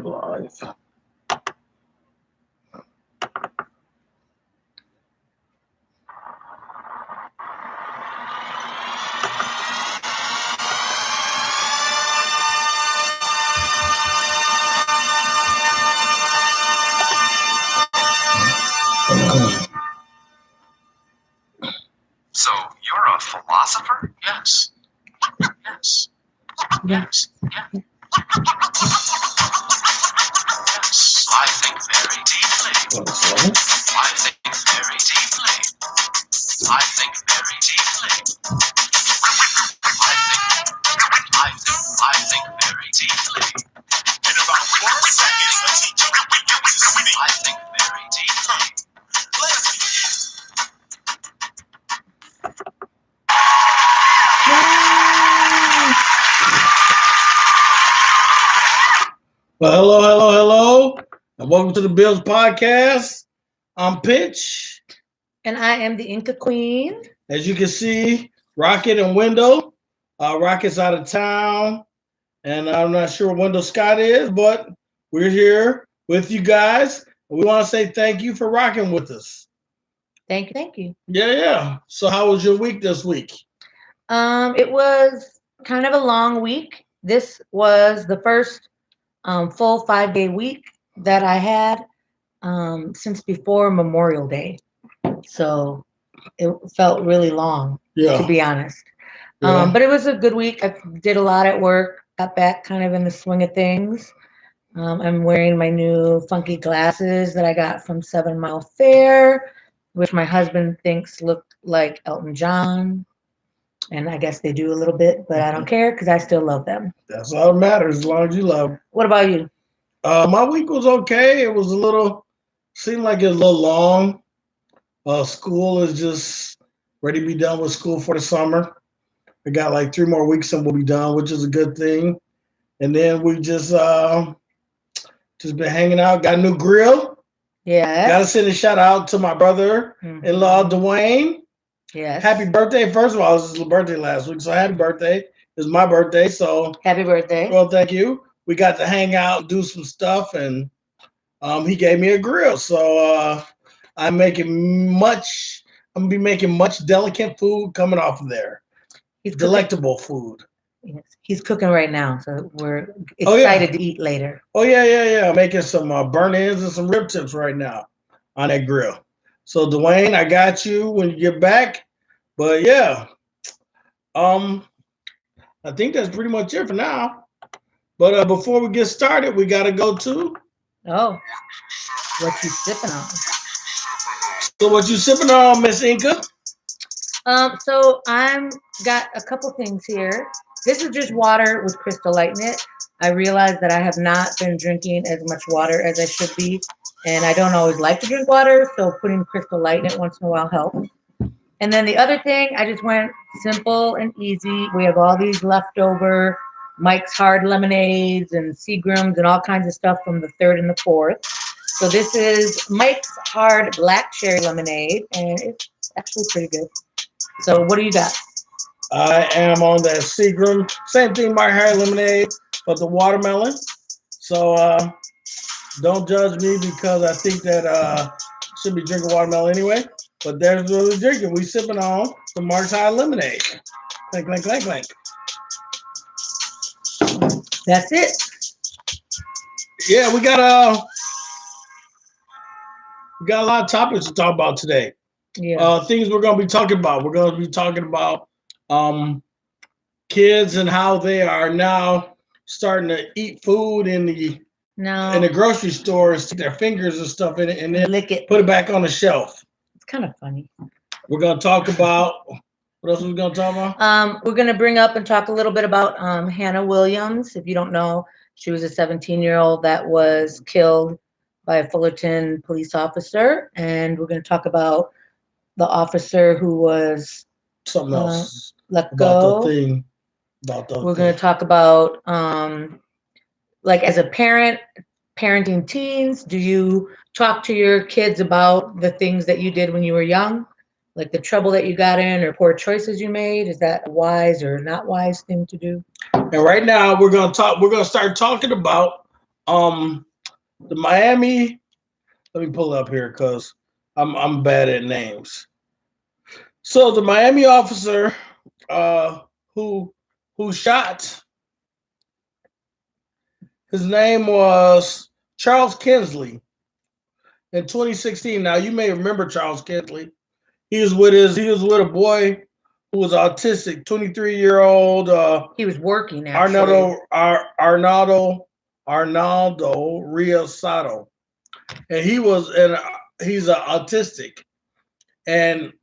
live. So you're a philosopher? Yes. Yes. Yes. Yes. I think very deeply. I think very deeply. I think very deeply. I think very deeply. In about 1 second, a teacher will begin to speak. I think very deeply. Let's begin. Well, hello, and welcome to the BILs podcast. I'm Pitch. And I am the Inca Queen. As you can see, Rocket and Wendell. Rocket's out of town, and I'm not sure what Wendell Scott is, but we're here with you guys. We want to say thank you for rocking with us. Thank you. Yeah. So, how was your week this week? It was kind of a long week. This was the first full 5-day week that I had since before Memorial Day. So it felt really long, to be honest. Yeah. But it was a good week. I did a lot at work, got back kind of in the swing of things. I'm wearing my new funky glasses that I got from 7 Mile Fair, which my husband thinks look like Elton John. And I guess they do a little bit, but I don't care because I still love them. That's all that matters, as long as you love them. What about you? My week was okay. It was seemed like it was a little long. School is just ready to be done with school for the summer. We got like 3 more weeks and we'll be done, which is a good thing. And then we just been hanging out. Got a new grill. Yeah. Got to send a shout out to my brother-in-law, Dwayne. Yes. Happy birthday. First of all, it was his birthday last week, so happy birthday. It was my birthday, so Happy birthday. well, thank you. We got to hang out, do some stuff, and he gave me a grill. So I'm gonna be making much delicate food coming off of there. Delectable food. Yes. He's cooking right now, so we're excited to eat later. Oh yeah. Making some burnt ends and some rib tips right now on that grill. So Dwayne, I got you when you get back. But yeah, I think that's pretty much it for now. But before we get started, we gotta go to. Oh, what you sipping on? So what you sipping on, Miss Inca? So I'm got a couple things here. This is just water with Crystal Light in it. I realize that I have not been drinking as much water as I should be, and I don't always like to drink water, so putting Crystal Light in it once in a while helps. And then the other thing, I just went simple and easy. We have all these leftover Mike's Hard lemonades and Seagrams and all kinds of stuff from the 3rd and the 4th. So this is Mike's Hard Black Cherry Lemonade, and it's actually pretty good. So what do you got? I am on that Seagram. Same thing, my hair lemonade, but the watermelon. So don't judge me because I think that should be drinking watermelon anyway. But there's what we're drinking. We sipping on the Mark's High lemonade. Clank. That's it. Yeah, we got a lot of topics to talk about today. Yeah. Things we're gonna be talking about. We're gonna be talking about kids and how they are now starting to eat food in the grocery store and stick their fingers and stuff in it and then lick it, put it back on the shelf. It's kind of funny. We're gonna talk about what else are we gonna talk about? We're gonna bring up and talk a little bit about Hannah Williams. If you don't know, she was a 17-year-old that was killed by a Fullerton police officer, and we're gonna talk about the officer who was something else let go. We're going to talk about like as a parent, parenting teens. Do you talk to your kids about the things that you did when you were young, like the trouble that you got in or poor choices you made? Is that a wise or not wise thing to do? And right now we're going to start talking about Um, the Miami. Let me pull it up here because I'm bad at names. So the Miami officer uh, who who shot, his name was Charles Kinsley in 2016. Now you may remember Charles Kinsley. He was with a boy who was autistic, 23-year-old He was working actually. Arnaldo Riosado, and he's autistic, and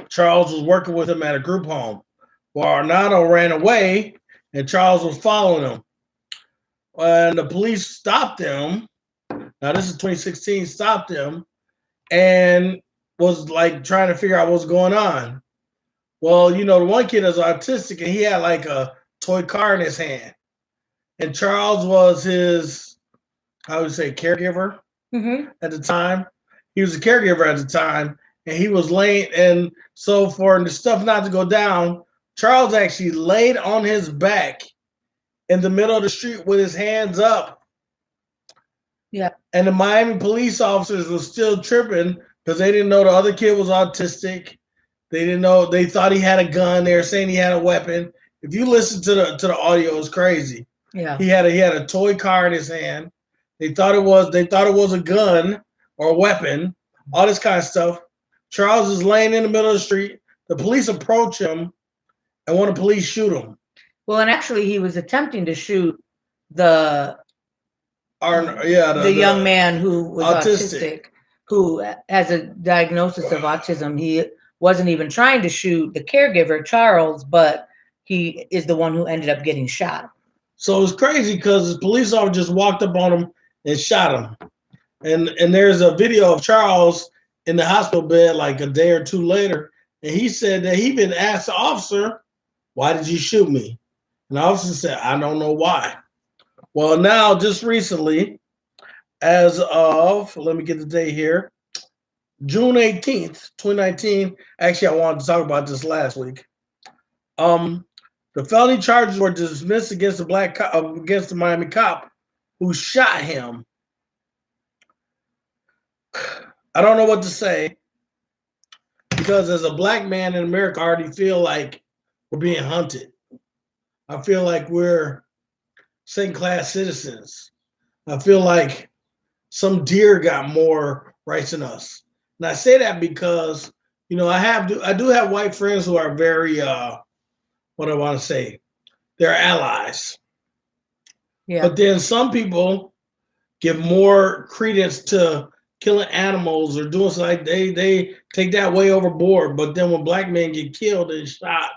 Charles was working with him at a group home. Well, Arnaldo ran away, and Charles was following him, and the police stopped him. Now this is 2016. Stopped him and was like trying to figure out what's going on. Well, the one kid is autistic, and he had like a toy car in his hand, and Charles was his, how would you say, caregiver at the time. He was a caregiver at the time, and he was laying. And so for the stuff not to go down, Charles actually laid on his back in the middle of the street with his hands up. Yeah. And the Miami police officers were still tripping because they didn't know the other kid was autistic. They didn't know. They thought he had a gun. They were saying he had a weapon. If you listen to the audio, it's crazy. Yeah. He had a toy car in his hand. They thought it was a gun or a weapon. All this kind of stuff. Charles is laying in the middle of the street. The police approach him, and one of the police shoot him. Well, and actually, he was attempting to shoot the the young man who was autistic, who has a diagnosis of autism. He wasn't even trying to shoot the caregiver, Charles, but he is the one who ended up getting shot. So it's crazy because the police officer just walked up on him and shot him. And there's a video of Charles in the hospital bed like a day or two later, and he said that he been asked the officer, "Why did you shoot me?" And the officer said, "I don't know why." Well, now just recently, as of, let me get the date here, June 18th, 2019. Actually, I wanted to talk about this last week. The felony charges were dismissed against against the Miami cop who shot him. I don't know what to say because as a black man in America, I already feel like we're being hunted. I feel like we're second-class citizens. I feel like some deer got more rights than us. And I say that because, I do have white friends who are very, what I want to say, they're allies. Yeah. But then some people give more credence to killing animals or doing something like they take that way overboard. But then when black men get killed and shot,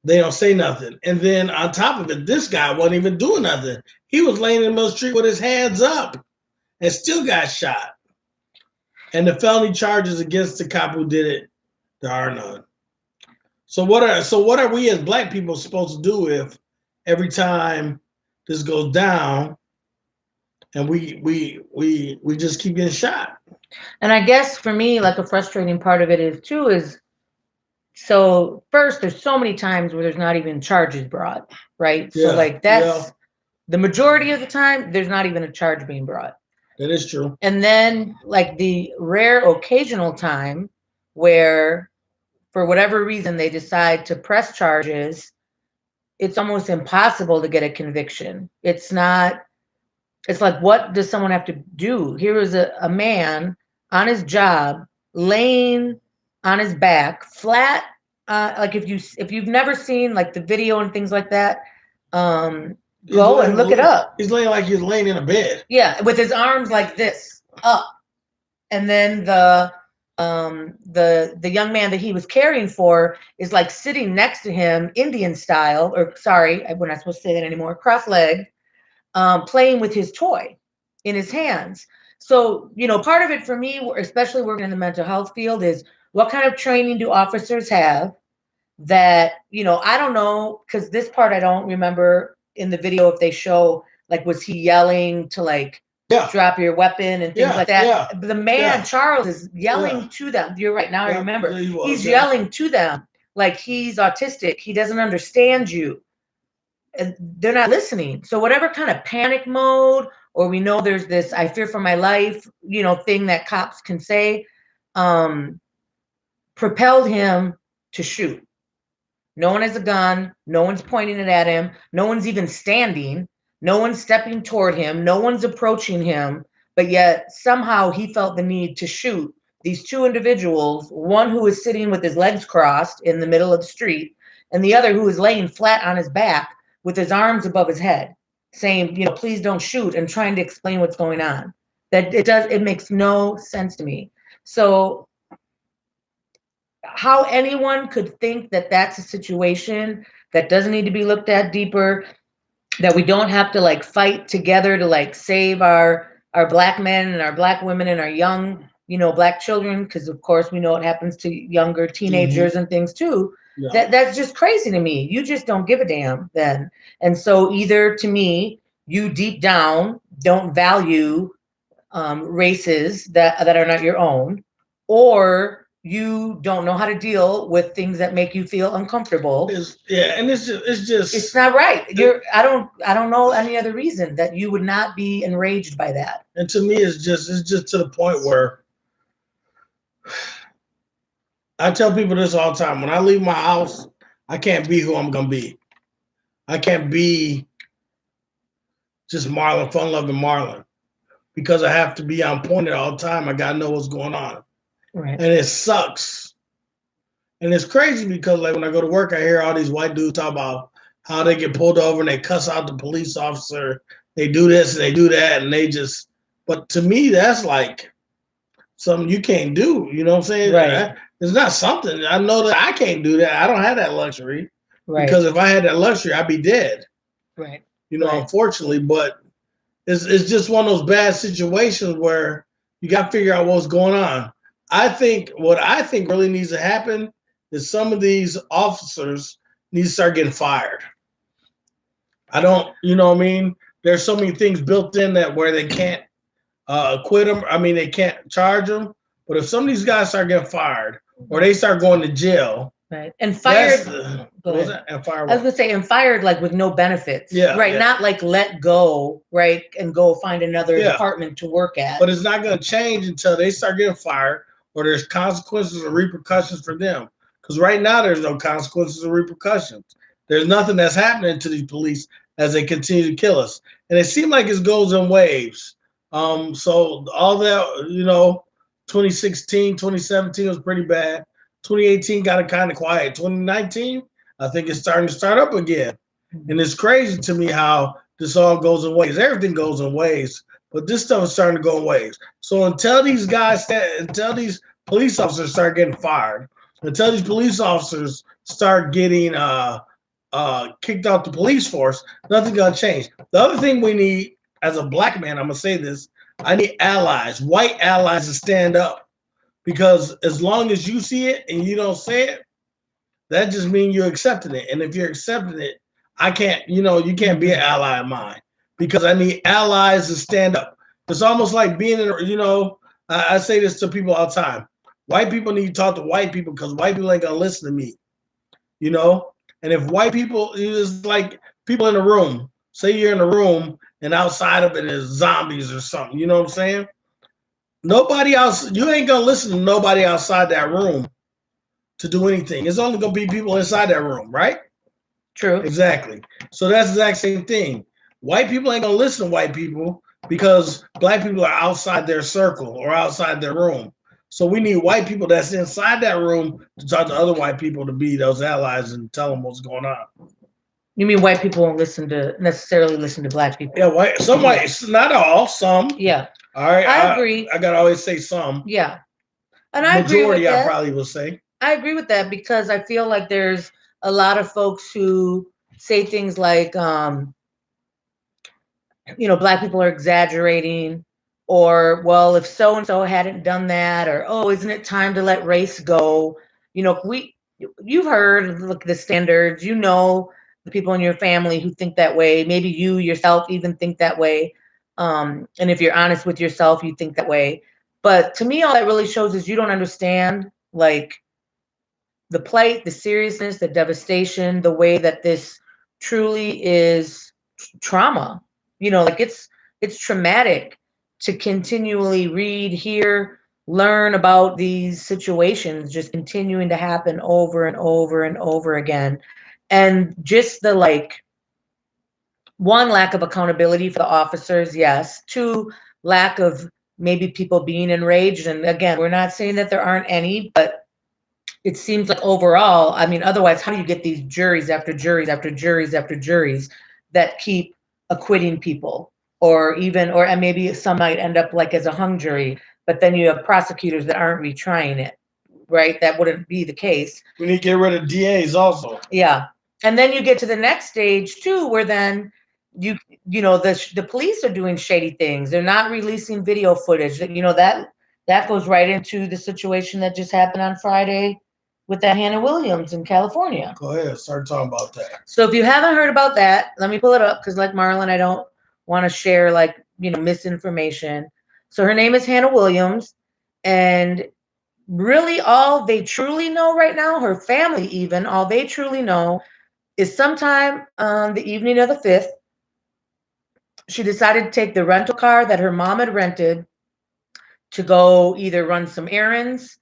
they don't say nothing. And then on top of it, this guy wasn't even doing nothing. He was laying in the middle of the street with his hands up and still got shot. And the felony charges against the cop who did it, there are none. So what are we as black people supposed to do if every time this goes down and we just keep getting shot? And I guess for me, like a frustrating part of it is so first there's so many times where there's not even charges brought, right? Yeah, so like that's the majority of the time there's not even a charge being brought. That is true. And then like the rare occasional time where for whatever reason they decide to press charges, it's almost impossible to get a conviction. It's like, what does someone have to do? Here is a man on his job, laying on his back, flat. Like if you've never seen like the video and things like that, go and look it up. He's laying like he's laying in a bed. Yeah, with his arms like this up, and then the young man that he was caring for is like sitting next to him, Indian style, or sorry, we're not supposed to say that anymore, cross-legged, playing with his toy in his hands. So, part of it for me, especially working in the mental health field, is what kind of training do officers have that, I don't know, because this part I don't remember in the video if they show, like, was he yelling to, like, drop your weapon and things like that? Yeah. The man, Charles, is yelling to them. You're right. Now I remember. He's yelling to them like he's autistic. He doesn't understand you. they're not listening. So whatever kind of panic mode, or we know there's this "I fear for my life," thing that cops can say, um, propelled him to shoot. No one has a gun. No one's pointing it at him. No one's even standing. No one's stepping toward him. No one's approaching him. But yet somehow he felt the need to shoot these two individuals, one who is sitting with his legs crossed in the middle of the street, and the other who is laying flat on his back with his arms above his head, saying, please don't shoot, and trying to explain what's going on. It makes no sense to me. So how anyone could think that that's a situation that doesn't need to be looked at deeper, that we don't have to like fight together to like save our black men and our black women and our young black children, because of course we know what happens to younger teenagers and things too. Yeah. That's just crazy to me. You just don't give a damn then. And so either, to me, you deep down don't value races that are not your own, or you don't know how to deal with things that make you feel uncomfortable. And it's not right. I don't know any other reason that you would not be enraged by that. And to me, it's just to the point where I tell people this all the time. When I leave my house, I can't be who I'm gonna be. I can't be just Marlon, fun loving Marlon, because I have to be on point all the time. I gotta know what's going on. Right. And it sucks. And it's crazy because like when I go to work, I hear all these white dudes talk about how they get pulled over and they cuss out the police officer. They do this and they do that, and they just. But to me, that's like something you can't do. You know what I'm saying? Right. It's not something. I know that I can't do that. I don't have that luxury. Right. Because if I had that luxury, I'd be dead. Right. Unfortunately, but it's just one of those bad situations where you got to figure out what's going on. What I think really needs to happen is some of these officers need to start getting fired. I don't, what I mean? There's so many things built in that where they can't quit them. I mean, they can't charge them. But if some of these guys start getting fired or they start going to jail. Right. And fired. What was that? And fired. I was going to say, and fired like with no benefits. Yeah. Right. Yeah. Not like let go, right, and go find another department to work at. But it's not going to change until they start getting fired or there's consequences or repercussions for them. Because right now there's no consequences or repercussions. There's nothing that's happening to these police as they continue to kill us. And it seems like it goes in waves. So all that, 2016, 2017 was pretty bad. 2018 got it kind of quiet. 2019, I think it's starting to start up again. And it's crazy to me how this all goes in waves. Everything goes in waves, but this stuff is starting to go in waves. So until these police officers start getting fired, until these police officers start getting kicked out the police force, nothing's gonna change. The other thing we need as a black man, I'm gonna say this, I need allies, white allies to stand up. Because as long as you see it and you don't say it, that just means you're accepting it. And if you're accepting it, I can't, you can't be an ally of mine because I need allies to stand up. It's almost like being in, I say this to people all the time. White people need to talk to white people because white people ain't going to listen to me, And if white people, it's like people in a room, say you're in a room and outside of it is zombies or something, you know what I'm saying? Nobody else, you ain't going to listen to nobody outside that room to do anything. It's only going to be people inside that room, right? True. Exactly. So that's the exact same thing. White people ain't going to listen to white people because black people are outside their circle or outside their room. So we need white people that's inside that room to talk to other white people to be those allies and tell them what's going on. You mean white people won't necessarily listen to black people? Yeah, some whites, not all, some. Yeah. All right. I agree. I gotta always say some. Yeah. And majority, I probably will say. I agree with that because I feel like there's a lot of folks who say things like, black people are exaggerating, or, well, if so-and-so hadn't done that, or, oh, isn't it time to let race go? You've heard the standards, the people in your family who think that way. Maybe you yourself even think that way. And if you're honest with yourself, you think that way. But to me, all that really shows is you don't understand, like, the plight, the seriousness, the devastation, the way that this truly is trauma. Like it's traumatic to continually read, hear, learn about these situations just continuing to happen over and over and over again. And just the like, one, lack of accountability for the officers, yes. Two, lack of maybe people being enraged. And again, we're not saying that there aren't any, but it seems like overall, I mean, otherwise, how do you get these juries after juries after juries after juries that keep acquitting people? Or even, or and maybe some might end up like as a hung jury, but then you have prosecutors that aren't retrying it, right? That wouldn't be the case. We need to get rid of DAs also. Yeah. And then you get to the next stage too, where then you the police are doing shady things. They're not releasing video footage. That goes right into the situation that just happened on Friday with that Hannah Williams in California. Go ahead, start talking about that. So if you haven't heard about that, let me pull it up because like Marlon, I don't want to share like, misinformation. So her name is Hannah Williams, and really all they truly know right now, her family even, all they truly know is sometime on the evening of the 5th, she decided to take the rental car that her mom had rented to go either run some errands.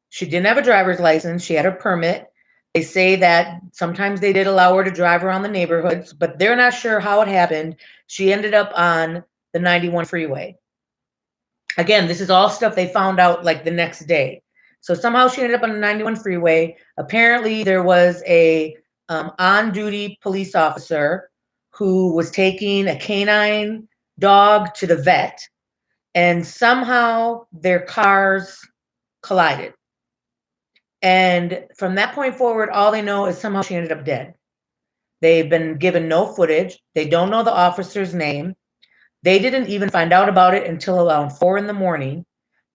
She didn't have a driver's license. She had a permit. They say that sometimes they did allow her to drive around the neighborhoods, but they're not sure how it happened. She ended up on the 91 freeway. Again, this is all stuff they found out like the next day. So somehow she ended up on the 91 freeway. Apparently, there was a on-duty police officer who was taking a canine dog to the vet, and somehow their cars collided. And from that point forward, all they know is somehow she ended up dead. They've been given no footage. They don't know the officer's name. They didn't even find out about it until around 4 in the morning.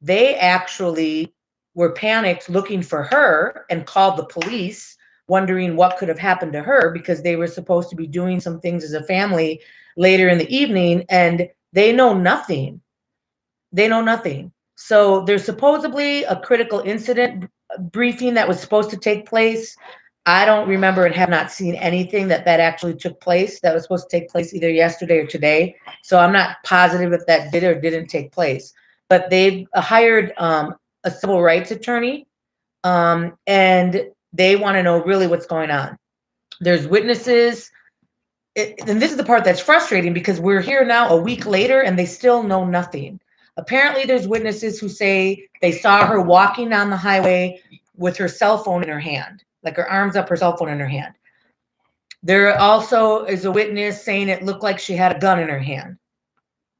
They actually were panicked looking for her and called the police, wondering what could have happened to her because they were supposed to be doing some things as a family later in the evening, and they know nothing. They know nothing. So there's supposedly a critical incident briefing that was supposed to take place. I don't remember and have not seen anything that actually took place. That was supposed to take place either yesterday or today. So I'm not positive if that did or didn't take place. But they've hired a civil rights attorney, and they want to know really what's going on. There's witnesses. And this is the part that's frustrating because we're here now a week later and they still know nothing. Apparently, there's witnesses who say they saw her walking down the highway with her cell phone in her hand, like her arms up, her cell phone in her hand. There also is a witness saying it looked like she had a gun in her hand.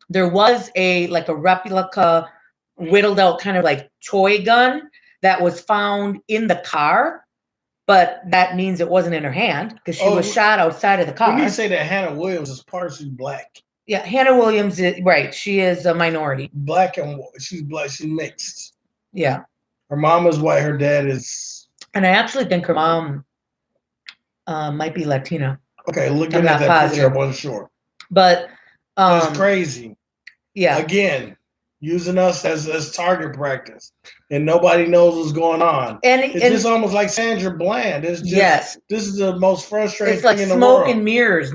There was a replica, whittled out kind of like toy gun that was found in the car, but that means it wasn't in her hand because she was shot outside of the car. We need to say that Hannah Williams is partially black. Yeah, Hannah Williams is right. She is a minority. Black and she's black. She's mixed. Yeah. Her mom is white. Her dad is. And I actually think her mom might be Latina. Okay, looking at that picture, I wasn't sure. But it's crazy. Yeah. Again, using us as target practice, and nobody knows what's going on. And it's just almost like Sandra Bland. It's just this is the most frustrating thing in the world. It's like smoke and mirrors.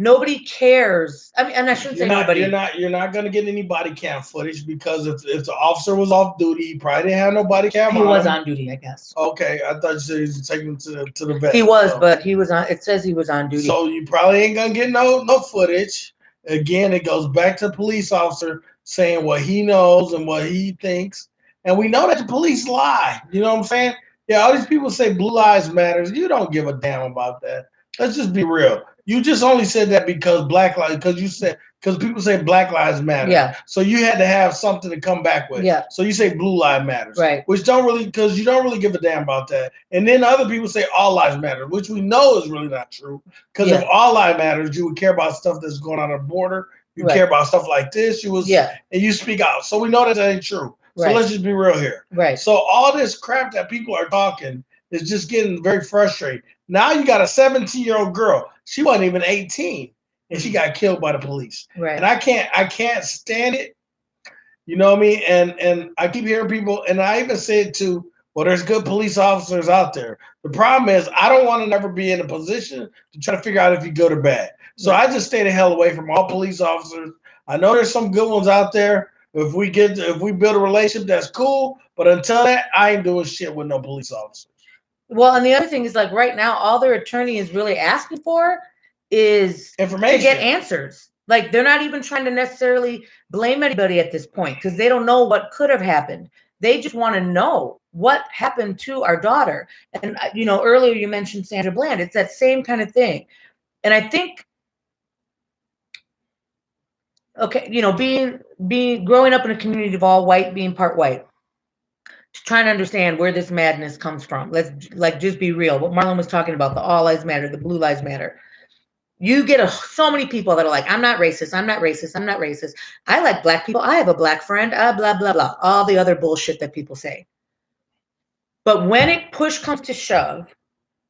Nobody cares. I mean, and I shouldn't say nobody. You're not going to get any body cam footage because if the officer was off duty, he probably didn't have no body cam. He was on duty, I guess. Okay, I thought you said he was taking him to the vet. He was, but he was on. It says he was on duty. So you probably ain't gonna get no footage. Again, it goes back to the police officer saying what he knows and what he thinks, and we know that the police lie. You know what I'm saying? Yeah, all these people say blue lives matters. You don't give a damn about that. Let's just be real. You just only said that because because people say Black Lives Matter. Yeah. So you had to have something to come back with. Yeah. So you say Blue Lives Matters. Right. Which because you don't really give a damn about that. And then other people say All Lives Matter, which we know is really not true. Because if All Lives Matters, you would care about stuff that's going on at the border. You care about stuff like this. And you speak out. So we know that ain't true. So let's just be real here. Right. So all this crap that people are talking is just getting very frustrating. Now you got a 17-year-old girl. She wasn't even 18, and she got killed by the police. Right. And I can't stand it. You know what I mean? And I keep hearing people, and I even said to Well, there's good police officers out there. The problem is, I don't want to never be in a position to try to figure out if you're good or bad. So Right. I just stay the hell away from all police officers. I know there's some good ones out there. If we build a relationship, that's cool. But until that, I ain't doing shit with no police officers. Well, and the other thing is like right now, all their attorney is really asking for is to get Information. answers. Like they're not even trying to necessarily blame anybody at this point because they don't know what could have happened. They just want to know what happened to our daughter. And earlier you mentioned Sandra Bland. It's that same kind of thing. And I think, okay, being growing up in a community of all white, being part white, trying to understand where this madness comes from. Let's like just be real. What Marlon was talking about, the all lives matter, the blue lives matter. You get so many people that are like, I'm not racist, I'm not racist, I'm not racist. I like black people. I have a black friend, blah, blah, blah. All the other bullshit that people say. But when it push comes to shove,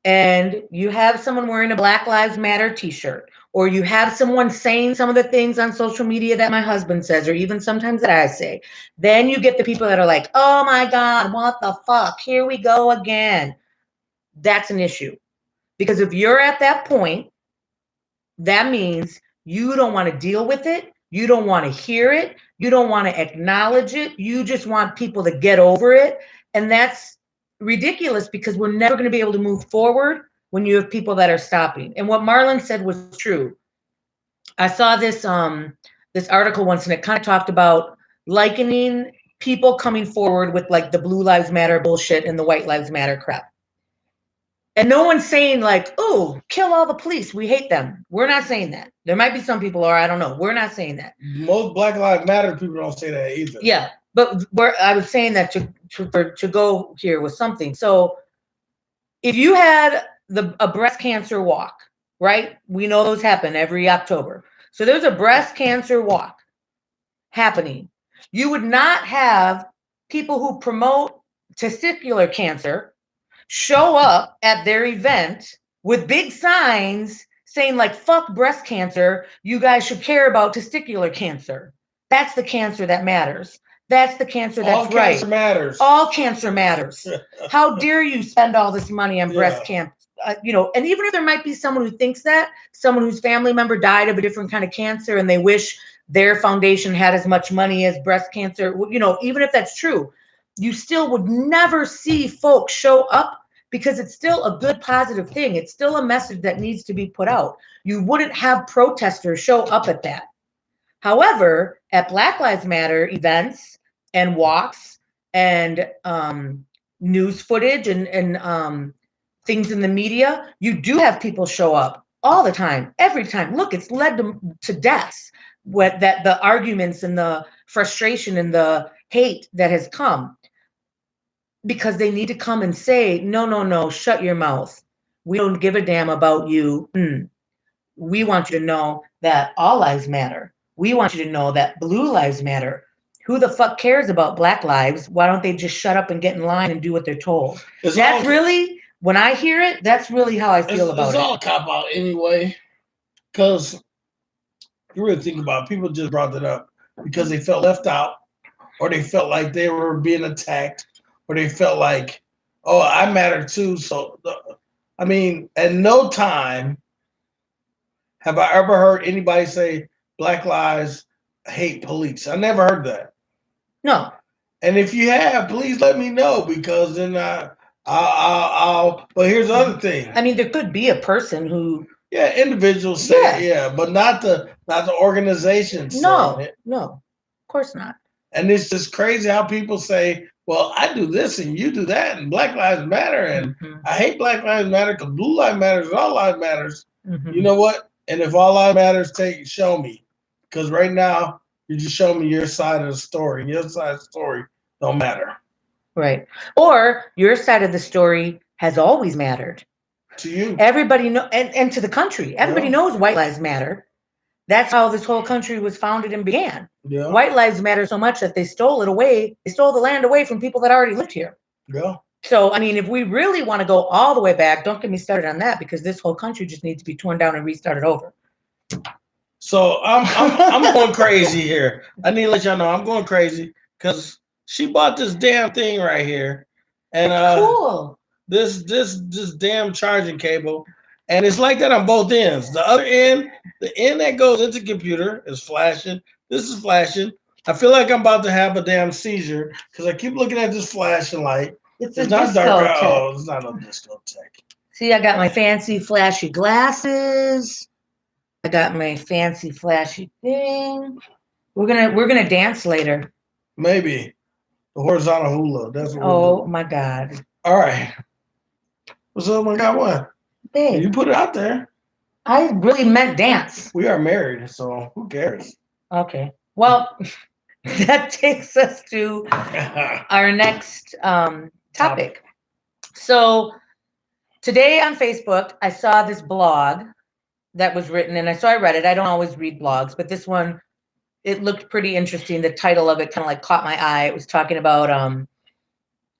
and you have someone wearing a Black Lives Matter t-shirt, or you have someone saying some of the things on social media that my husband says, or even sometimes that I say, then you get the people that are like, oh my God, what the fuck? Here we go again. That's an issue. Because if you're at that point, that means you don't want to deal with it. You don't want to hear it. You don't want to acknowledge it. You just want people to get over it. And that's ridiculous because we're never going to be able to move forward when you have people that are stopping. And what Marlon said was true. I saw this article once and it kind of talked about likening people coming forward with like the Blue Lives Matter bullshit and the White Lives Matter crap. And no one's saying like, oh, kill all the police. We hate them. We're not saying that. There might be some people, or I don't know. We're not saying that. Most Black Lives Matter people don't say that either. Yeah, but I was saying that to go here with something. So if you had a breast cancer walk, right? We know those happen every October. So there's a breast cancer walk happening. You would not have people who promote testicular cancer show up at their event with big signs saying like fuck breast cancer, you guys should care about testicular cancer. That's the cancer that matters. That's the cancer that's all cancer right. matters. All cancer matters. How dare you spend all this money on breast cancer? And even if there might be someone who thinks that, someone whose family member died of a different kind of cancer and they wish their foundation had as much money as breast cancer, even if that's true, you still would never see folks show up because it's still a good positive thing. It's still a message that needs to be put out. You wouldn't have protesters show up at that. However, at Black Lives Matter events and walks and news footage and things in the media, you do have people show up all the time, every time. Look, it's led to deaths. That the arguments and the frustration and the hate that has come because they need to come and say, no, no, no, shut your mouth. We don't give a damn about you. We want you to know that all lives matter. We want you to know that blue lives matter. Who the fuck cares about black lives? Why don't they just shut up and get in line and do what they're told? That's really, when I hear it, that's really how I feel about it. It's all a cop out anyway. Because you really think about it, people just brought it up because they felt left out or they felt like they were being attacked or they felt like, oh, I matter too. So, I mean, at no time have I ever heard anybody say Black lives hate police. I never heard that. No. And if you have, please let me know because then I'll. But here's the other thing. I mean, there could be a person who. Yeah, individuals say yeah, but not the organization saying it. No, of course not. And it's just crazy how people say, well, I do this and you do that, and Black Lives Matter, and I hate Black Lives Matter because Blue Lives Matters and All Lives Matters. You know what? And if All Lives Matters, show me. Because right now, you just show me your side of the story. And your side of the story don't matter. Right. Or your side of the story has always mattered. To you. Everybody know, and to the country. Everybody knows White Lives Matter. That's how this whole country was founded and began. Yeah. White lives matter so much that they stole it away. They stole the land away from people that already lived here. Yeah. So, I mean, if we really want to go all the way back, don't get me started on that because this whole country just needs to be torn down and restarted over. So I'm going crazy here. I need to let y'all know I'm going crazy because she bought this damn thing right here. and Cool. this damn charging cable, and it's like that on both ends. The other end, the end that goes into the computer is flashing. This is flashing. I feel like I'm about to have a damn seizure because I keep looking at this flashing light. It's a It's not dark. discotheque. Oh, it's not a discotheque. See, I got my fancy flashy glasses. I got my fancy flashy thing. We're gonna dance later. Maybe the horizontal hula. That's what we'll Oh do. my God, All right. What's up? My God, what? babe! You put it out there. I really meant dance. We are married, so who cares? Okay. Well, that takes us to our next topic. So today on Facebook, I saw this blog that was written, and I read it. I don't always read blogs, but this one, it looked pretty interesting. The title of it kind of like caught my eye. It was talking about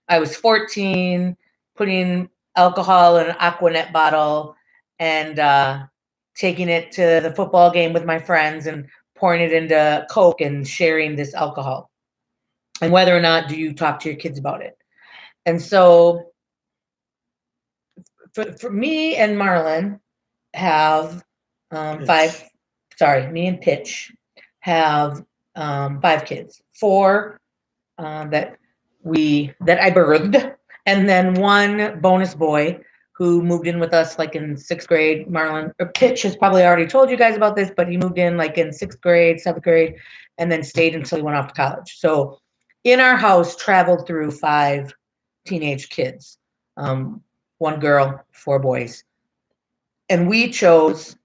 I was 14, putting alcohol in an Aquanet bottle and taking it to the football game with my friends and pouring it into Coke and sharing this alcohol. And whether or not do you talk to your kids about it? And so for me and Marlon have five, sorry, me and Pitch have 5 kids, 4 that I birthed, and then 1 bonus boy who moved in with us like in 6th grade. Marlon or Pitch has probably already told you guys about this, but he moved in like in 6th grade, 7th grade, and then stayed until he went off to college. So in our house traveled through 5 teenage kids, 1 girl, 4 boys, and we chose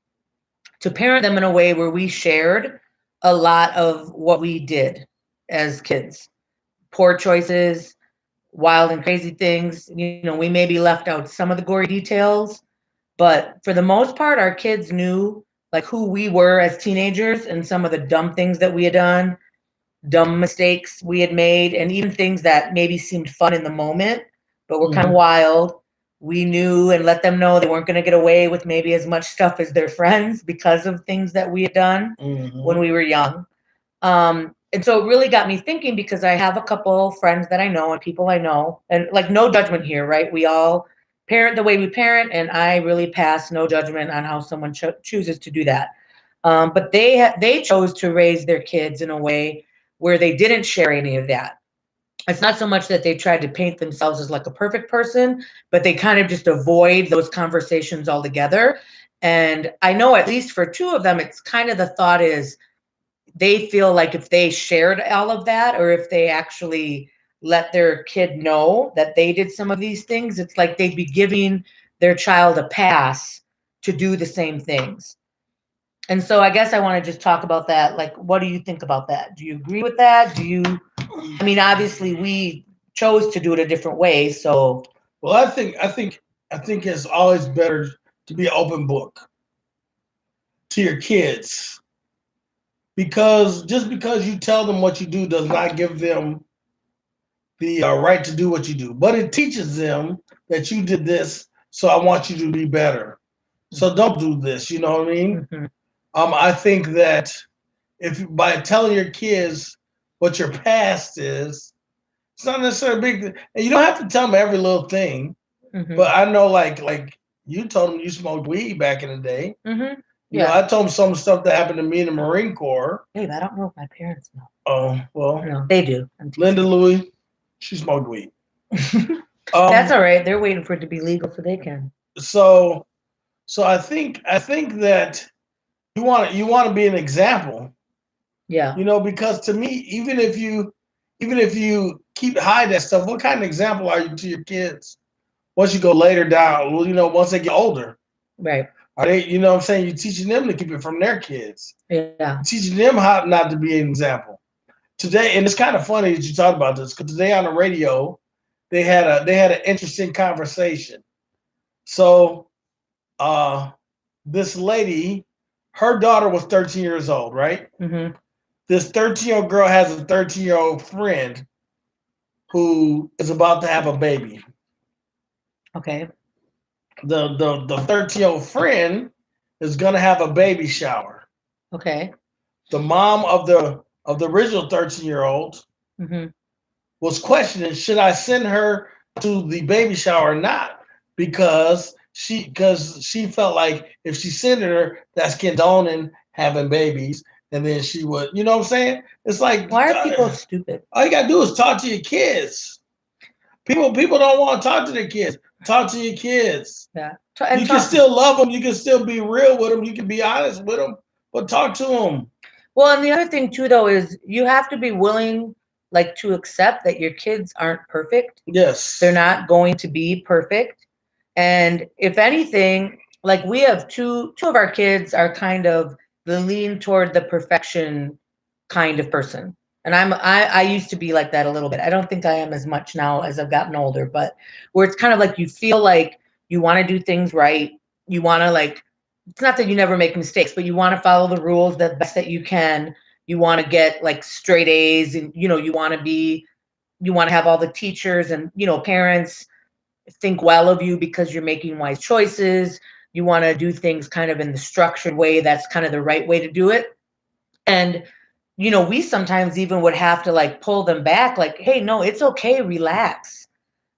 to parent them in a way where we shared a lot of what we did as kids. Poor choices, wild and crazy things. We maybe left out some of the gory details, but for the most part, our kids knew like who we were as teenagers and some of the dumb things that we had done, dumb mistakes we had made, and even things that maybe seemed fun in the moment, but were kind of wild. We knew and let them know they weren't going to get away with maybe as much stuff as their friends because of things that we had done when we were young. And so it really got me thinking because I have a couple friends that I know and people I know, and like no judgment here, right? We all parent the way we parent, and I really pass no judgment on how someone chooses to do that. But they chose to raise their kids in a way where they didn't share any of that. It's not so much that they tried to paint themselves as like a perfect person, but they kind of just avoid those conversations altogether. And I know at least for 2 of them, it's kind of the thought is they feel like if they shared all of that or if they actually let their kid know that they did some of these things, it's like they'd be giving their child a pass to do the same things. And so I guess I want to just talk about that. Like, what do you think about that? Do you agree with that? I mean, obviously we chose to do it a different way. So, well, I think it's always better to be an open book to your kids because just because you tell them what you do does not give them the right to do what you do, but it teaches them that you did this, so I want you to be better. So don't do this. You know what I mean? mm-hmm. I think that if by telling your kids what your past is, it's not necessarily big, and you don't have to tell them every little thing. Mm-hmm. But I know, like you told them you smoked weed back in the day. Mm-hmm. You know, I told them some stuff that happened to me in the Marine Corps. Babe, I don't know if my parents know. Oh well, no, they do. Linda Louie, she smoked weed. That's all right. They're waiting for it to be legal so they can. So I think that you want to be an example. Yeah. You know, because to me, even if you keep hide that stuff, what kind of example are you to your kids once you go later down? Well, once they get older, right? Are they? You know, what I'm saying you're teaching them to keep it from their kids. Yeah. You're teaching them how not to be an example. Today, and it's kind of funny that you talk about this because today on the radio, they had an interesting conversation. So, this lady, her daughter was 13 years old, right? Mm-hmm. This 13-year-old girl has a 13-year-old friend who is about to have a baby. Okay. The 13-year-old friend is gonna have a baby shower. Okay. The mom of the original 13-year-old mm-hmm. was questioning, should I send her to the baby shower or not because she felt like if she sent her, that's condoning having babies, and then she would, you know what I'm saying? It's like Why are people stupid? all you gotta do is talk to your kids. People don't want to talk to their kids. Talk to your kids. Yeah. You can still love them. You can still be real with them. You can be honest with them, but talk to them. Well, and the other thing too, though, is you have to be willing, like, to accept that your kids aren't perfect. Yes. They're not going to be perfect. And if anything, like we have two of our kids are kind of the lean toward the perfection kind of person. And I used to be like that a little bit. I don't think I am as much now as I've gotten older, but where it's kind of like you feel like you want to do things right. You want to, like, it's not that you never make mistakes, but you want to follow the rules the best that you can. You want to get like straight A's, and you want to have all the teachers and parents think well of you because you're making wise choices. You want to do things kind of in the structured way that's kind of the right way to do it. And we sometimes even would have to like pull them back, like, hey, no, it's okay, relax.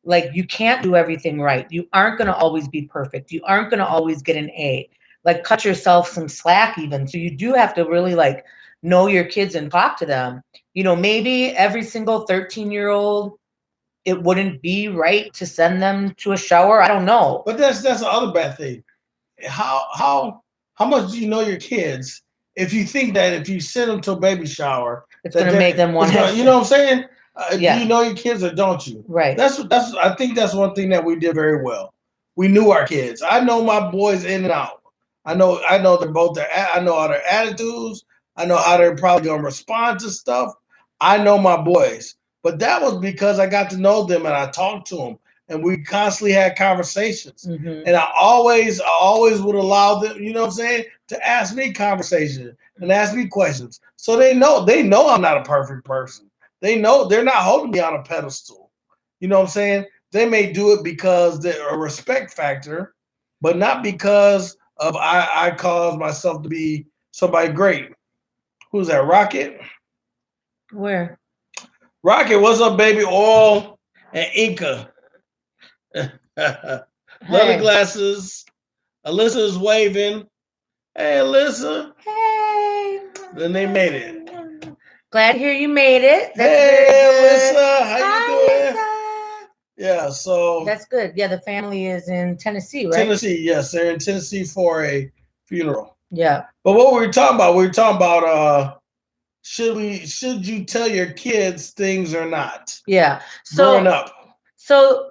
Like, you can't do everything right. You aren't going to always be perfect. You aren't going to always get an A. Like, cut yourself some slack even. So you do have to really like know your kids and talk to them. Maybe every single 13-year-old, it wouldn't be right to send them to a shower. I don't know. But that's the other bad thing. How much do you know your kids if you think that if you send them to a baby shower It's that going to make them want to. you know what I'm saying? Yeah. Do you know your kids or don't you? Right. That's I think that's one thing that we did very well. We knew our kids. I know my boys in and out. I know they're both their I know all their attitudes. I know how they're probably gonna respond to stuff. I know my boys. But that was because I got to know them and I talked to them and we constantly had conversations. Mhm. And I always would allow them, you know what I'm saying, to ask me conversations and ask me questions. So they know I'm not a perfect person. They know they're not holding me on a pedestal. You know what I'm saying? They may do it because they're a respect factor, but not because of I cause myself to be somebody great. Who's that? Rocket? Where? Rocket, what's up, baby? Oil and Inca. Leather Hey. glasses. Alyssa is waving. Hey, Alyssa. Hey. Then they made it. Glad to hear you made it. That's Hey, very good. Alyssa. How you Hi, doing? Lisa. Yeah, so That's good. Yeah, the family is in Tennessee, right? Tennessee, yes, they're in Tennessee for a funeral. Yeah. But what were we talking about? We were talking about should you tell your kids things or not? Yeah. Growing So up. so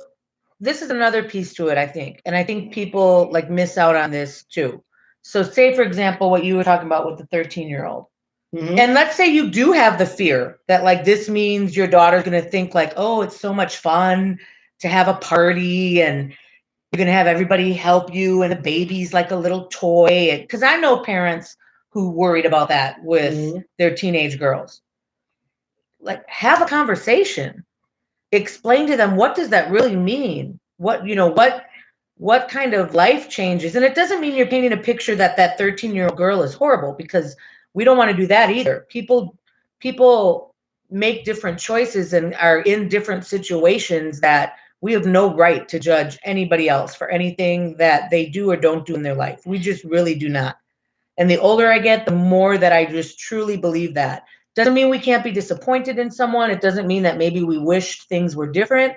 this is another piece to it, I think. And I think people like miss out on this too. So say, for example, what you were talking about with the 13-year-old. Mm-hmm. And let's say you do have the fear that like this means your daughter's going to think like, oh, it's so much fun to have a party and you're going to have everybody help you and the baby's like a little toy. Because I know parents who worried about that with their teenage girls. Like, have a conversation, explain to them, what does that really mean? What kind of life changes? And it doesn't mean you're painting a picture that that 13-year-old girl is horrible, because we don't want to do that either. People make different choices and are in different situations that we have no right to judge anybody else for anything that they do or don't do in their life. We just really do not. And the older I get, the more that I just truly believe that. Doesn't mean we can't be disappointed in someone. It doesn't mean that maybe we wished things were different,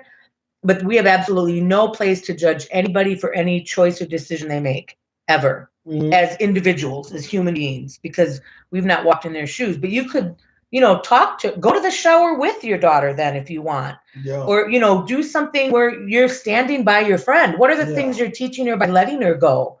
but we have absolutely no place to judge anybody for any choice or decision they make, ever, as individuals, as human beings, because we've not walked in their shoes. But you could, go to the shower with your daughter then if you want. Yeah. Or, do something where you're standing by your friend. What are the things you're teaching her by letting her go?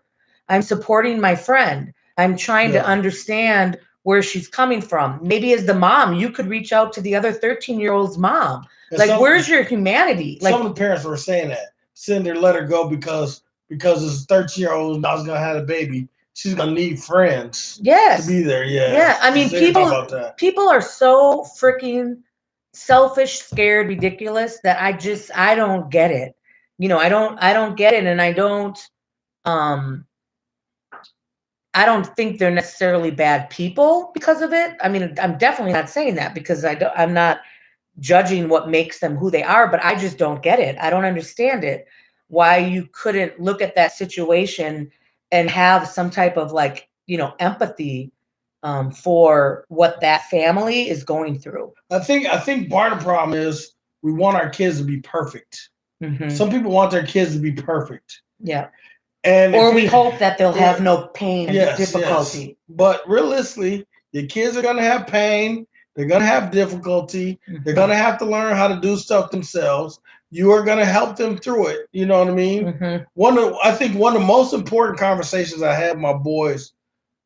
I'm supporting my friend. I'm trying to understand where she's coming from. Maybe as the mom, you could reach out to the other 13-year-old's mom. And Like, where's your humanity? Like, some of the parents were saying that, send her, let her go because this 13-year-old now is gonna have a baby. She's gonna need friends yes, to be there. Yeah. yeah. I mean, They talk about that. people are so freaking selfish, scared, ridiculous that I don't get it. I don't get it, and um I don't think they're necessarily bad people because of it. I mean, I'm definitely not saying that, because I'm not judging what makes them who they are, but I just don't get it. I don't understand it. Why you couldn't look at that situation and have some type of like, empathy for what that family is going through. I think part of the problem is we want our kids to be perfect. Some people want their kids to be perfect. Yeah. And or we hope that they'll have no pain and yes, difficulty. yes. But realistically, your kids are gonna have pain. They're gonna have difficulty. They're gonna have to learn how to do stuff themselves. You are gonna help them through it. You know what I mean? I think one of the most important conversations I had with my boys,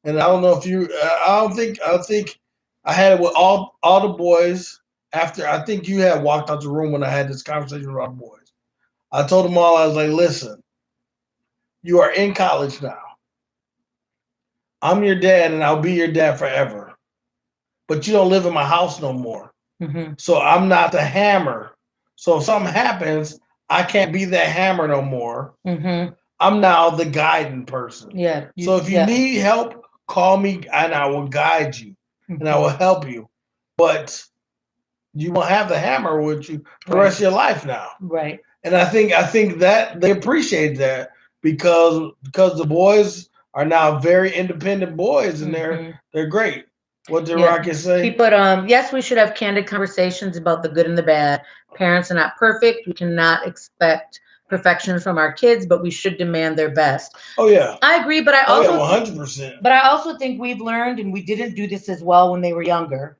and I don't know if you, I think I had it with all the boys after. I think you had walked out the room when I had this conversation with our boys. I told them all, I was like, listen, you are in college now. I'm your dad and I'll be your dad forever. But you don't live in my house no more. So I'm not the hammer. So if something happens, I can't be that hammer no more. I'm now the guiding person. Yeah. So if you need help, call me and I will guide you and I will help you. But you won't have the hammer with you for the rest of your life now. Right. And I think that they appreciate that because the boys are now very independent boys and they're great. What did Rocket say? He put, yes, we should have candid conversations about the good and the bad. Parents are not perfect. We cannot expect perfection from our kids, but we should demand their best. Oh yeah, I agree, but I also 100%. But I also think we've learned, and we didn't do this as well when they were younger.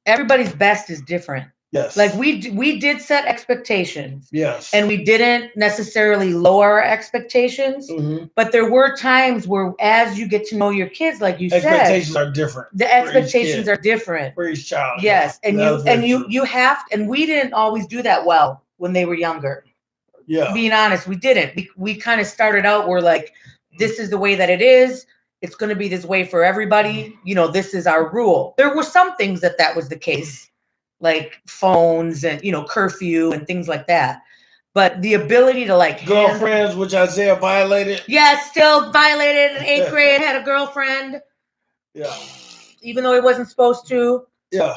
Everybody's best is different. Yes. Like we did set expectations. Yes. And we didn't necessarily lower our expectations. But there were times where, as you get to know your kids, like you said, expectations are different. The expectations are different for each child. Yes, and you have, and we didn't always do that well when they were younger. Yeah. Being honest, we didn't. We kind of started out, we're like, this is the way that it is. It's going to be this way for everybody. This is our rule. There were some things that was the case, like phones and, curfew and things like that. But the ability to like girlfriends, which Isaiah violated. Yeah, still violated in 8th grade, had a girlfriend. Yeah. Even though he wasn't supposed to. Yeah.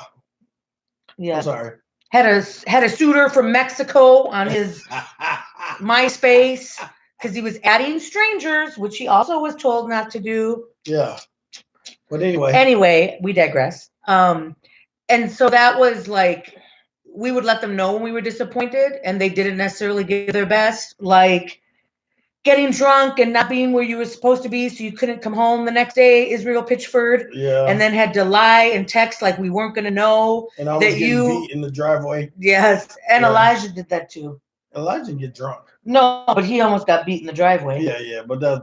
Yeah. I'm sorry. Had a suitor from Mexico on his MySpace because he was adding strangers, which he also was told not to do. Yeah. But anyway. Anyway, we digress. And so that was like, we would let them know when we were disappointed and they didn't necessarily give their best, like getting drunk and not being where you were supposed to be, so you couldn't come home the next day, Israel Pitchford. Yeah. And then had to lie and text like we weren't going to know. And I was getting beat in the driveway. Yes. And Elijah did that too. Elijah get drunk. No, but he almost got beat in the driveway. Yeah, but that was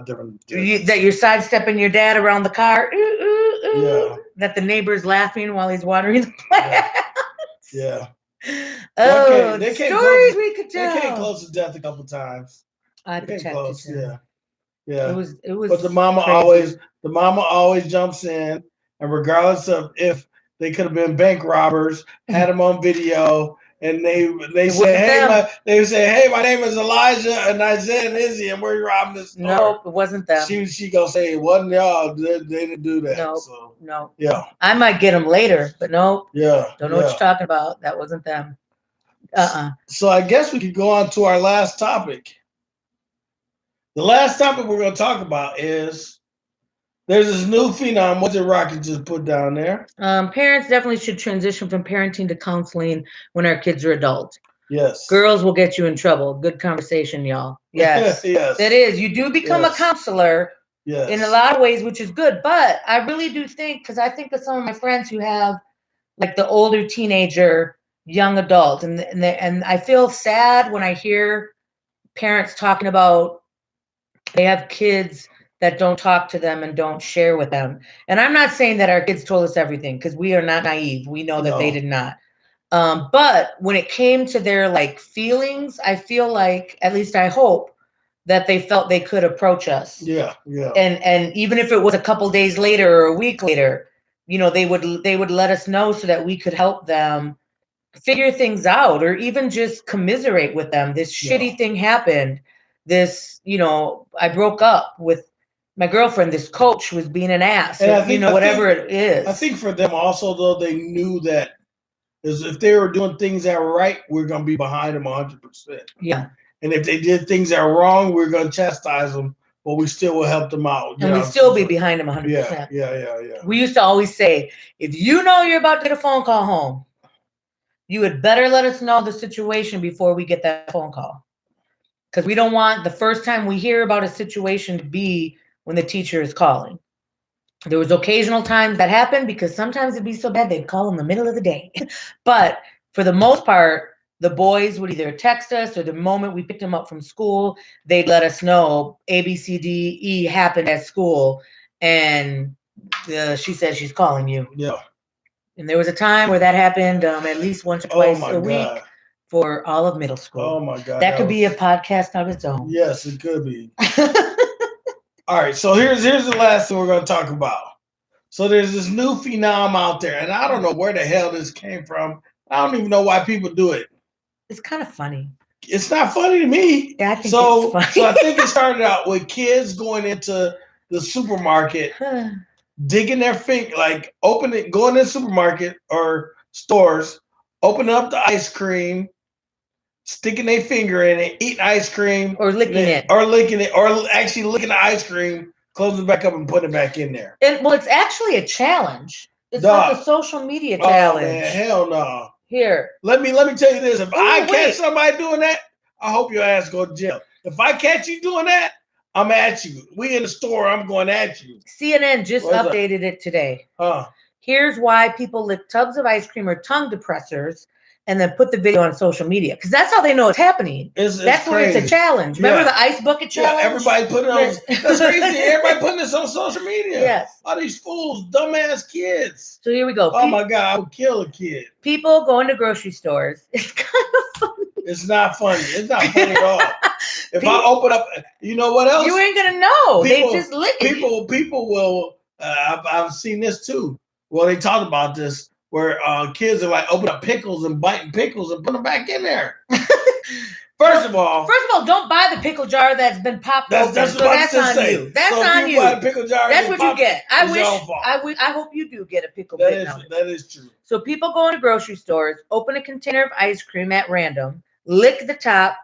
different. That you're sidestepping your dad around the car. Yeah. That the neighbor's laughing while he's watering the plants. Yeah. Oh, the stories we could tell. They came close to death a couple times. I protected him. Yeah. It was. But the mama always jumps in, and regardless of if they could have been bank robbers, had them on video. And they say, hey, my name is Elijah and Isaiah and Izzy, and we're robbing this store. Nope, it wasn't them. She gonna say it wasn't y'all. They didn't do that. No, so. no. Yeah. I might get them later, but no. Yeah. Don't know what you're talking about. That wasn't them. So I guess we could go on to our last topic. The last topic we're gonna talk about is there's this new phenom. What did Rocky just put down there? Parents definitely should transition from parenting to counseling when our kids are adults. Yes. Girls will get you in trouble. Good conversation, y'all. Yes. Yes. That is. You do become a counselor in a lot of ways, which is good. But I really do think, because I think of some of my friends who have like the older teenager, young adult, and I feel sad when I hear parents talking about they have kids that don't talk to them and don't share with them. And I'm not saying that our kids told us everything, because we are not naive. We know that they did not. But when it came to their like feelings, I feel like, at least I hope, that they felt they could approach us. Yeah, yeah. And even if it was a couple days later or a week later, they would let us know so that we could help them figure things out, or even just commiserate with them. This shitty thing happened. This, I broke up with my girlfriend, this coach was being an ass, and whatever it is. I think for them also, though, they knew that is if they were doing things that were right, we're gonna be behind them 100%. Yeah. And if they did things that are wrong, we're gonna chastise them, but we still will help them out. And we'd still be behind them 100%. Yeah. We used to always say, if you know you're about to get a phone call home, you had better let us know the situation before we get that phone call. Because we don't want the first time we hear about a situation to be when the teacher is calling. There was occasional times that happened because sometimes it'd be so bad they'd call in the middle of the day. But for the most part, the boys would either text us or the moment we picked them up from school, they'd let us know A, B, C, D, E happened at school. And she says she's calling you. Yeah. And there was a time where that happened at least once or twice a week for all of middle school. Oh my God. That could be a podcast on its own. Yes, it could be. All right, so here's the last thing we're going to talk about. So there's this new phenom out there, and I don't know where the hell this came from. I don't even know why people do it. It's kind of funny. It's not funny to me. Yeah, I think so. It's funny. So I think it started out with kids going into the supermarket, digging their finger, like going to the supermarket or stores, opening up the ice cream, sticking their finger in it, eating ice cream, or licking it, or actually licking the ice cream, closing it back up and putting it back in there. Well, it's actually a challenge. It's like a social media challenge. Oh man, hell no. Here, let me tell you this: if I catch somebody doing that, I hope your ass go to jail. If I catch you doing that, I'm at you. We in the store, I'm going at you. CNN just updated it today. Here's why people lick tubs of ice cream or tongue depressors and then put the video on social media. Because that's how they know it's happening. That's when it's a challenge. Remember the ice bucket challenge? Yeah, everybody put it on. That's crazy. Everybody putting this on social media. Yes. All these fools, dumbass kids. So here we go. Oh my God, I would kill a kid. People going to grocery stores. It's kind of funny. It's not funny. It's not funny at all. If I open up, you know what else? You ain't gonna know. They just lick it. People will. I've seen this too. Well, they talked about this where kids are like open up pickles and biting pickles and put them back in there. First of all, don't buy the pickle jar that's been popped open. That's on you. That's on you. Buy a pickle jar, that's what you get. I hope you do get a pickle. That is true. So people go into grocery stores, open a container of ice cream at random, lick the top,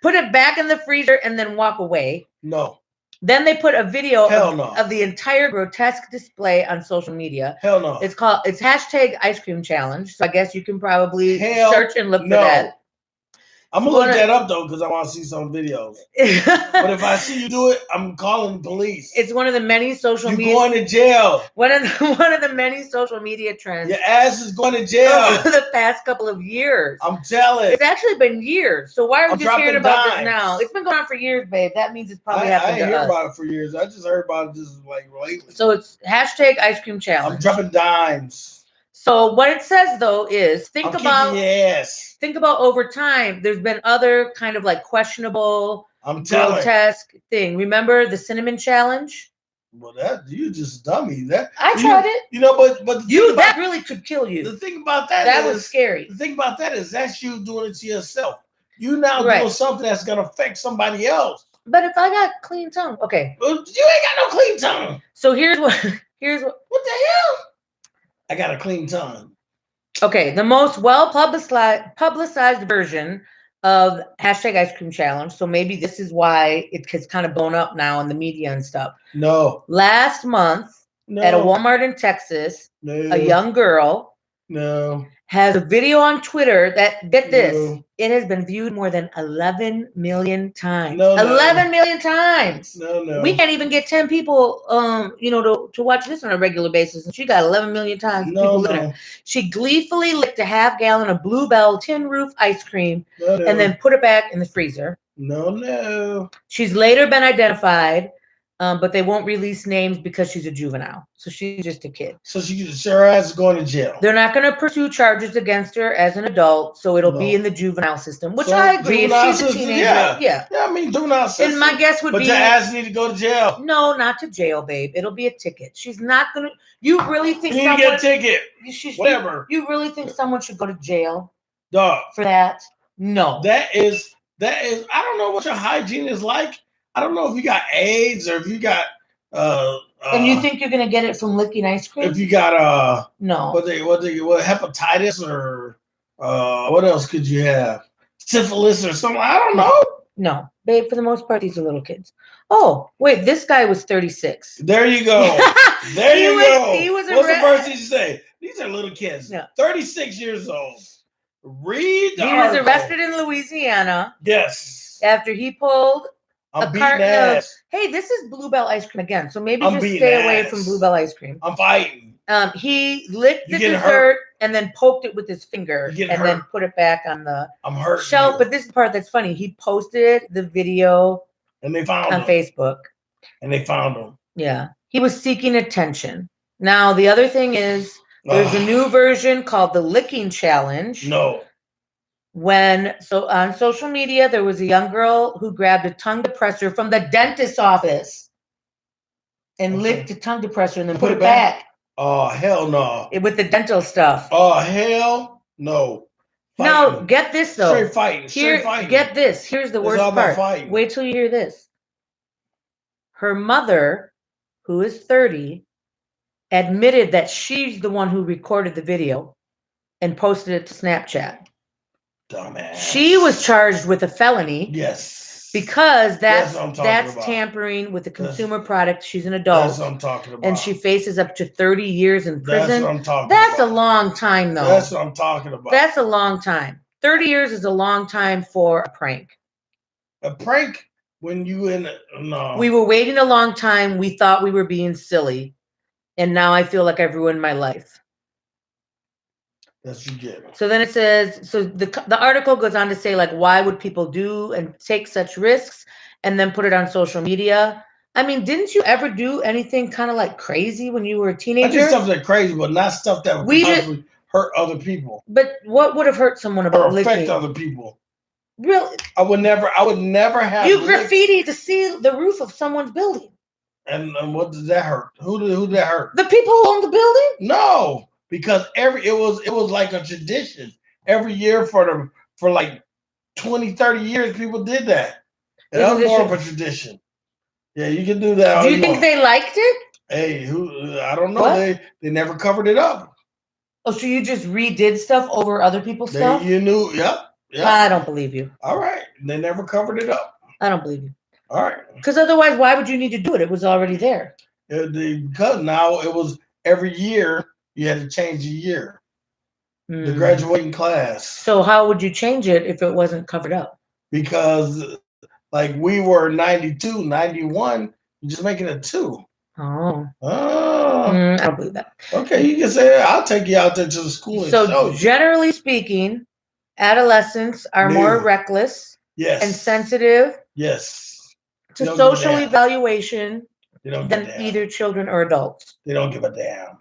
put it back in the freezer, and then walk away. No. Then they put a video of the entire grotesque display on social media. Hell no. It's hashtag ice cream challenge. So I guess you can probably search and look for that. I'm gonna look that up though because I want to see some videos. But if I see you do it, I'm calling the police. It's one of the many social media. You're going to jail. One of the many social media trends. Your ass is going to jail over the past couple of years. I'm telling. It's actually been years. So why are we just hearing about this now? It's been going on for years, babe. That means it's probably happened to us. I ain't heard about it for years. I just heard about it just like lately. So it's hashtag ice cream challenge. I'm dropping dimes. So what it says though is think about over time. There's been other kind of like questionable, grotesque thing. Remember the cinnamon challenge? Well, you just dummy. I tried it. You know, but that really could kill you. The thing about that was scary. The thing about that is that's you doing it to yourself. You now doing something that's gonna affect somebody else. But if I got clean tongue, okay. Well, you ain't got no clean tongue. So here's what. What the hell? I got a clean tongue. Okay, the most publicized version of hashtag ice cream challenge. So maybe this is why it has kind of blown up now in the media and stuff. No. Last month at a Walmart in Texas, a young girl has a video on Twitter that, get this, it has been viewed more than 11 million times. 11 million times. We can't even get 10 people, to watch this on a regular basis. And she got 11 million times. She gleefully licked a half-gallon of Bluebell tin roof ice cream and then put it back in the freezer. She's later been identified. But they won't release names because she's a juvenile. So she's just a kid. So her ass is going to jail. They're not going to pursue charges against her as an adult. So it'll be in the juvenile system, which I agree. If she's a teenager, yeah, I mean, juvenile system. And my guess would be. But your ass need to go to jail. No, not to jail, babe. It'll be a ticket. She's not going to. You really think you need to get a ticket? Whatever. You really think someone should go to jail? Dog. For that? No. That is. I don't know what your hygiene is like. I don't know if you got AIDS or if you got And you think you're gonna get it from licking ice cream? If you got no. what hepatitis or what else could you have? Syphilis or something? I don't know. No, babe. For the most part, these are little kids. Oh wait, this guy was 36. There you go. There He you was- go. he was What's the arre- first thing you say? These are little kids. Yeah. 36 years old. Read the He was article. arrested in Louisiana Yes. after he pulled I'm a beating carton ass. of. Hey, this is Bluebell ice cream again, so maybe I'm just beating stay away ass. from Bluebell ice cream. I'm fighting. He licked You the getting dessert hurt. and then poked it with his finger You getting and then hurt. put it back on the I'm hurting shelf. you. But this is the part that's funny. He posted the video And they found on him. Facebook. And they found him. Yeah. He was seeking attention. Now, the other thing is there's a new version called the Licking Challenge. No. So on social media, there was a young girl who grabbed a tongue depressor from the dentist's office and licked the tongue depressor and then put it back. Oh, hell no. With the dental stuff. Oh, hell no. Now, get this though. Straight fighting. Straight fighting. Get this. Here's the It's worst all about part. fighting. Wait till you hear this. Her mother, who is 30, admitted that she's the one who recorded the video and posted it to Snapchat. Dumbass. She was charged with a felony. Yes. Because that's what I'm talking about. tampering with the consumer product. She's an adult. That's what I'm talking about. And she faces up to 30 years in prison. That's what I'm talking That's about. a long time, though. That's what I'm talking about. That's a long time. 30 years is a long time for a prank. A prank when you in no. We were waiting a long time. We thought we were being silly. And now I feel like I've ruined my life. That's what you get. So then it says, so the article goes on to say, like, why would people do and take such risks and then put it on social media? I mean, didn't you ever do anything kind of like crazy when you were a teenager? I did stuff that crazy, but not stuff that would possibly hurt other people. But what would have hurt someone about or affect licking? other people? Really? I would never have you graffiti to see the roof of someone's building. And what did that hurt? Who did that hurt? The people who own the building? No, because it was like a tradition. Every year for like 20, 30 years, people did that. And that was more of a tradition. Yeah, you can do that. Do you think they liked it? Hey, I don't know. What? They never covered it up. Oh, so you just redid stuff over other people's stuff? You knew, yep. I don't believe you. All right. They never covered it up. I don't believe you. All right. Because otherwise, why would you need to do it? It was already there. Because now it was every year you had to change the year. The graduating class. So how would you change it if it wasn't covered up? Because like we were 92, 91, you're just making it 2. Oh. I don't believe that. Okay, you can say that. I'll take you out there to the school and show you. Generally speaking, adolescents are more reckless and sensitive to social evaluation than either children or adults. They don't give a damn.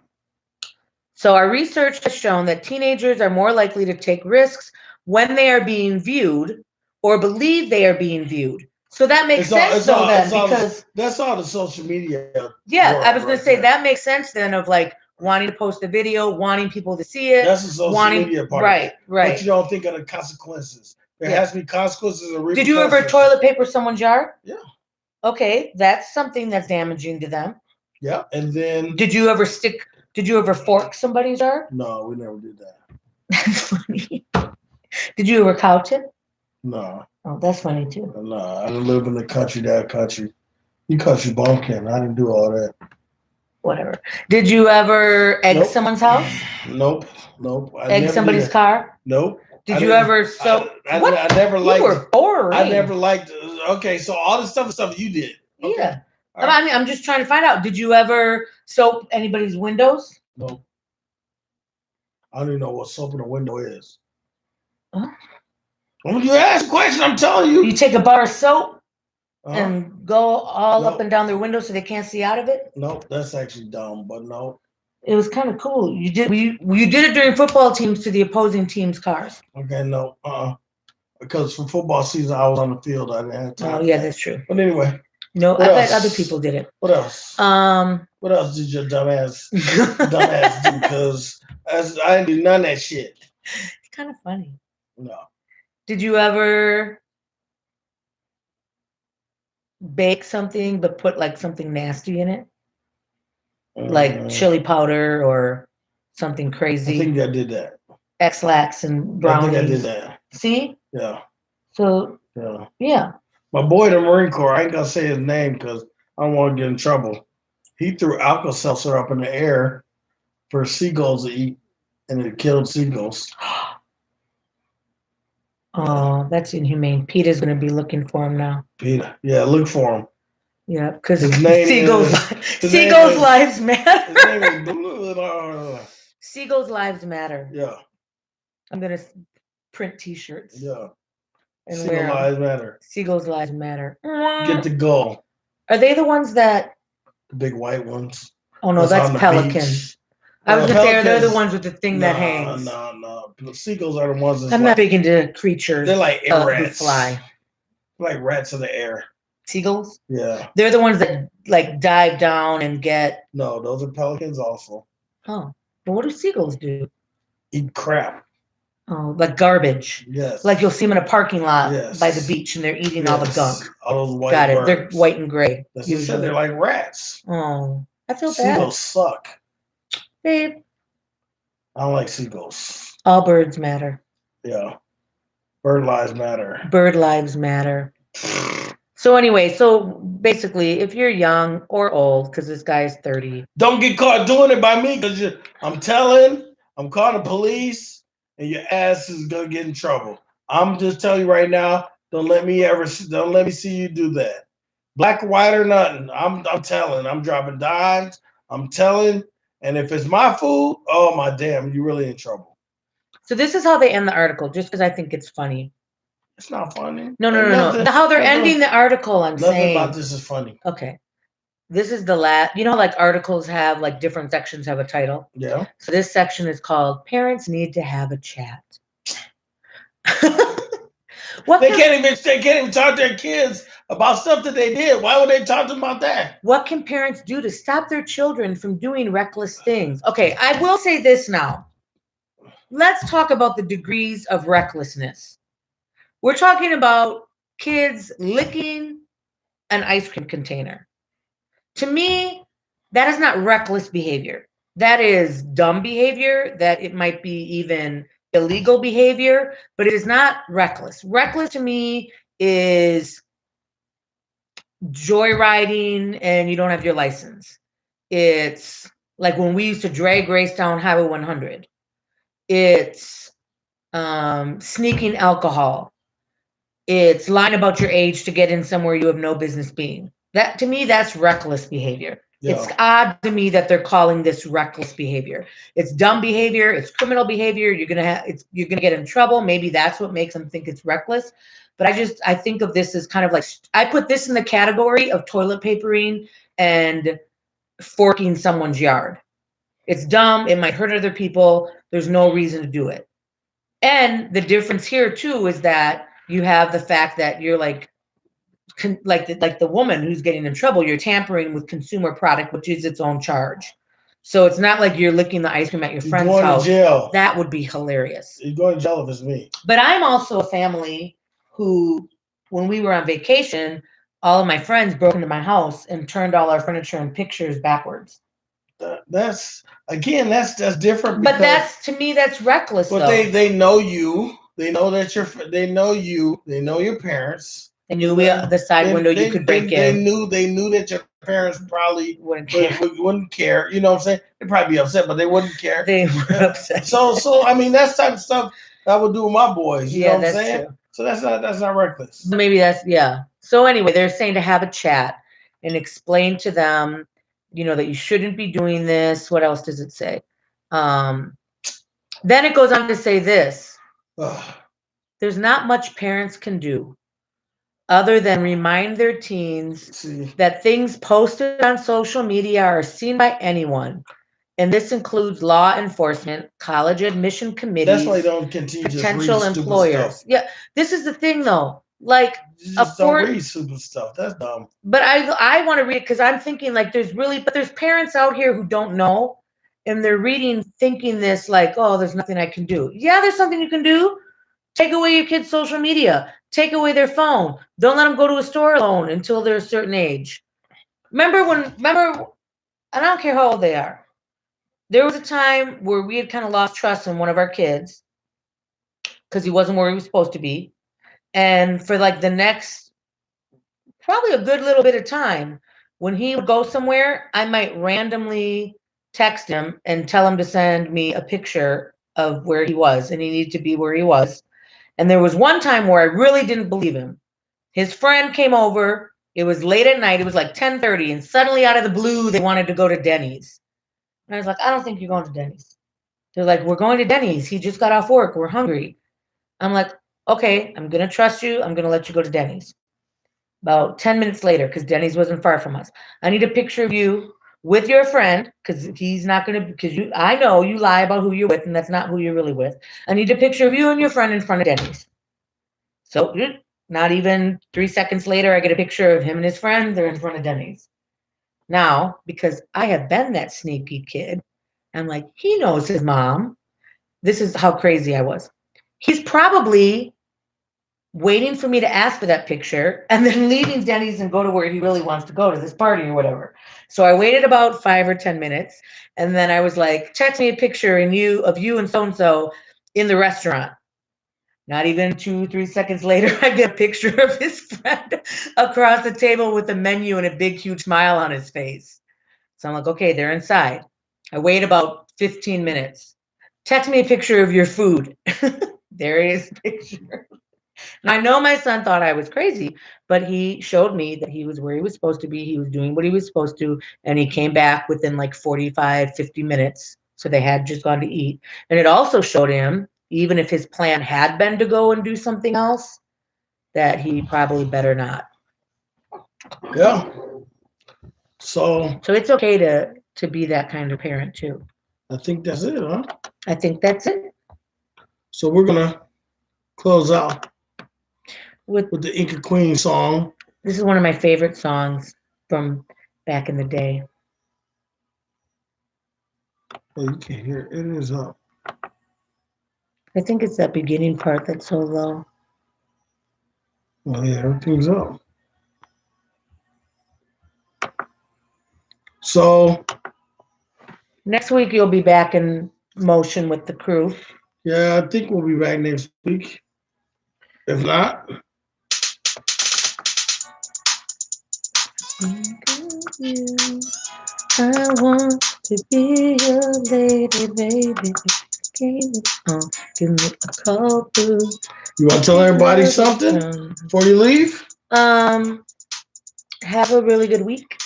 So our research has shown that teenagers are more likely to take risks when they are being viewed or believe they are being viewed. So that makes sense because that's all the social media. Yeah, I was going to say that makes sense then of like wanting to post a video, wanting people to see it. That's the social media part. Right. But you don't think of the consequences. There has to be consequences and repercussions. Did you ever toilet paper someone's yard? Yeah. Okay, that's something that's damaging to them. Yeah, and then Did you ever fork somebody's yard? No, we never did that. That's funny. Did you ever couch it? No. Oh, that's funny too. No, I didn't live in the country, that country. You country bumpkin. I didn't do all that. Whatever. Did you ever egg someone's house? Nope. Egg somebody's car? Nope. Did you ever I never liked. You were boring. I never liked. Okay, so all this stuff you did. Okay. Yeah. Right. I mean, I'm just trying to find out. Did you ever soap anybody's windows? Nope. I don't even know what soap in a window is. Huh? When you ask a question, I'm telling you. You take a bar of soap and go all up and down their window so they can't see out of it? Nope, that's actually dumb, but no. It was kind of cool. You did it during football teams to the opposing team's cars. Okay, no. Because for football season, I was on the field. I didn't have time. Oh, yeah, that's true. But anyway. No, I bet other people did it. What else? What else did your dumbass do? Because I didn't do none of that shit. It's kind of funny. No. Did you ever bake something but put like something nasty in it? like Mm, chili powder or something I crazy. think I did that. X-Lax and I think I did brownies. that. See? Yeah, So yeah. yeah. My boy, in the Marine Corps, I ain't gonna say his name because I don't want to get in trouble. He threw Alka Seltzer up in the air for seagulls to eat, and it killed seagulls. Yeah, Oh, that's inhumane. Peter's gonna be looking for him now. Peter. Yeah, look for him. Yeah, because His name seagulls, is. His name seagulls' is. lives His name is. matter. Seagulls' lives matter. Yeah, I'm gonna print T-shirts yeah. and Seagull wear them. lives matter. Seagulls' lives matter. Get the gull. Are they the ones that? The big white ones. Oh no, That's that's on the pelican. beach. I was gonna say, they're the Pelicans. ones with the thing that hangs. No. The seagulls are the ones that's I'm not like. big into creatures They're like air who rats. fly. Like rats in the air. Seagulls? Yeah. They're the ones that like dive down and get. No, those are pelicans also. Oh, but what do seagulls do? Eat crap. Oh, like garbage. Yes. Like you'll see them in a parking lot Yes. by the beach and they're eating all the gunk. All those white Got it. birds. They're white and gray. That's what I said. Usually. They're like rats. Oh, I feel bad. Seagulls suck. Babe, I don't like seagulls. all birds matter. Yeah. Bird lives matter. Bird lives matter. So anyway, so basically, if you're young or old, because this guy's 30, Don't get caught doing it by me because I'm calling the police, and your ass is gonna get in trouble. I'm just telling you right now. Don't let me see you do that. Black, white, or nothing. I'm telling. I'm dropping dimes. I'm telling. And if it's my food, oh my damn, you really in trouble. so this is how they end the article, just because I think it's funny. It's not funny. No. Nothing, How they're nothing, ending the article, I'm nothing saying. about this is funny. Okay. This is the last, you know, like articles have like different sections have a title. Yeah. So this section is called Parents Need to Have a Chat. They can't even talk to their kids about stuff that they did. Why would they talk to them about that? What can parents do to stop their children from doing reckless things? Okay, I will say this now. Let's talk about the degrees of recklessness. We're talking about kids licking an ice cream container. To me, that is not reckless behavior. That is dumb behavior, that it might be even illegal behavior, but it is not reckless. Reckless to me is joyriding and you don't have your license. It's like when we used to drag race down Highway 100. It's sneaking alcohol. It's lying about your age to get in somewhere you have no business being. That to me, that's reckless behavior. Yeah. It's odd to me that they're calling this reckless behavior. It's dumb behavior. It's criminal behavior. You're gonna get in trouble. Maybe that's what makes them think it's reckless. But I think of this as kind of like I put this in the category of toilet papering and forking someone's yard. It's dumb. It might hurt other people. There's no reason to do it. And the difference here too is that you have the fact that you're like the woman who's getting in trouble, you're tampering with consumer product, which is its own charge. So it's not like you're licking the ice cream at your friend's going house. to jail. That would be hilarious. You're going to jail if it's me. But I'm also a family who, when we were on vacation, all of my friends broke into my house and turned all our furniture and pictures backwards. That's different. But that's to me, that's reckless. But though. they know you. They know that they know you. They know your parents. They knew the side window you could break in. They knew that your parents probably wouldn't care. You know what I'm saying? They'd probably be upset, but they wouldn't care. They were upset. So I mean, that's type of stuff I would do with my boys. You know what I'm saying? True. So that's not reckless. Maybe yeah. So anyway, they're saying to have a chat and explain to them, that you shouldn't be doing this. What else does it say? Then it goes on to say this. There's not much parents can do other than remind their teens that things posted on social media are seen by anyone. And this includes law enforcement, college admission committees, that's why they don't continue potential just employers. Stuff. Yeah, this is the thing though. Like, you just don't read stupid stuff. That's dumb. But I want to read it because I'm thinking like there's parents out here who don't know, and they're reading thinking this like, oh, there's nothing I can do. Yeah, there's something you can do. Take away your kids' social media. Take away their phone. Don't let them go to a store alone until they're a certain age. Remember and I don't care how old they are. There was a time where we had kind of lost trust in one of our kids because he wasn't where he was supposed to be. And for like the next, probably a good little bit of time, when he would go somewhere, I might randomly text him and tell him to send me a picture of where he was, and he needed to be where he was. And there was one time where I really didn't believe him. His friend came over. It was late at night. It was like 10:30, and suddenly out of the blue, they wanted to go to Denny's. And I was like, I don't think you're going to Denny's. They're like, we're going to Denny's. He just got off work. We're hungry. I'm like, okay, I'm going to trust you. I'm going to let you go to Denny's. About 10 minutes later, because Denny's wasn't far from us, I need a picture of you with your friend, because he's not going to, because you, I know you lie about who you're with, and that's not who you're really with. I need a picture of you and your friend in front of Denny's. So, not even 3 seconds later, I get a picture of him and his friend. They're in front of Denny's. Now, because I have been that sneaky kid, I'm like, he knows his mom. This is how crazy I was. He's probably waiting for me to ask for that picture and then leaving Denny's and go to where he really wants to go, to this party or whatever. So I waited about 5 or 10 minutes, and then I was like, text me a picture of you and so in the restaurant. Not even 2, 3 seconds later, I get a picture of his friend across the table with a menu and a big, huge smile on his face. So I'm like, okay, they're inside. I wait about 15 minutes. Text me a picture of your food. There is a picture. And I know my son thought I was crazy, but he showed me that he was where he was supposed to be. He was doing what he was supposed to. And he came back within like 45, 50 minutes. So they had just gone to eat. And it also showed him, even if his plan had been to go and do something else, that he probably better not. Yeah. So So it's okay to be that kind of parent too. I think that's it, huh? I think that's it. So we're gonna close out With with the Inca Queen song. This is one of my favorite songs from back in the day. Oh, you can't hear it. It is up. I think it's that beginning part that's so low. Oh yeah, everything's up. So Next week you'll be back in motion with the crew. yeah, I think we'll be back next week. If not, I want to be your lady, baby. Give me a call through. you want to tell everybody something before you leave? Have a really good week.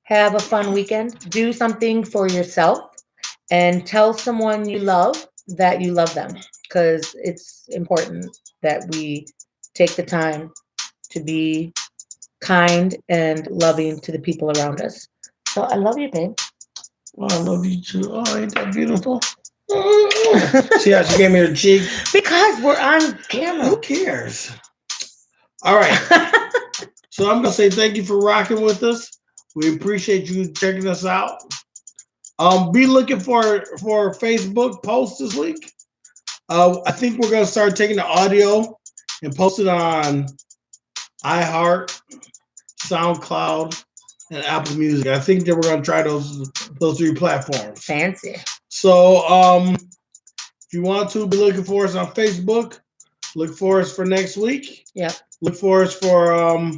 Have a fun weekend. Do something for yourself and tell someone you love that you love them, because it's important that we take the time to be kind and loving to the people around us. So I love you, babe. Oh, I love you too. Oh, ain't that beautiful? See how she gave me her cheek? Because we're on camera. Who cares? All right. So I'm gonna say thank you for rocking with us. We appreciate you checking us out. Be looking for a Facebook post this week. I think we're gonna start taking the audio and post it on iHeart, SoundCloud, and Apple Music. I think that we're gonna try those three platforms. Fancy. So if you want to, be looking for us on Facebook. Look for us for next week. Yep. Look for us for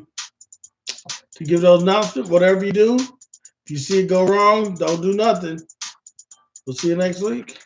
to give those announcements. Whatever you do, if you see it go wrong, don't do nothing. We'll see you next week.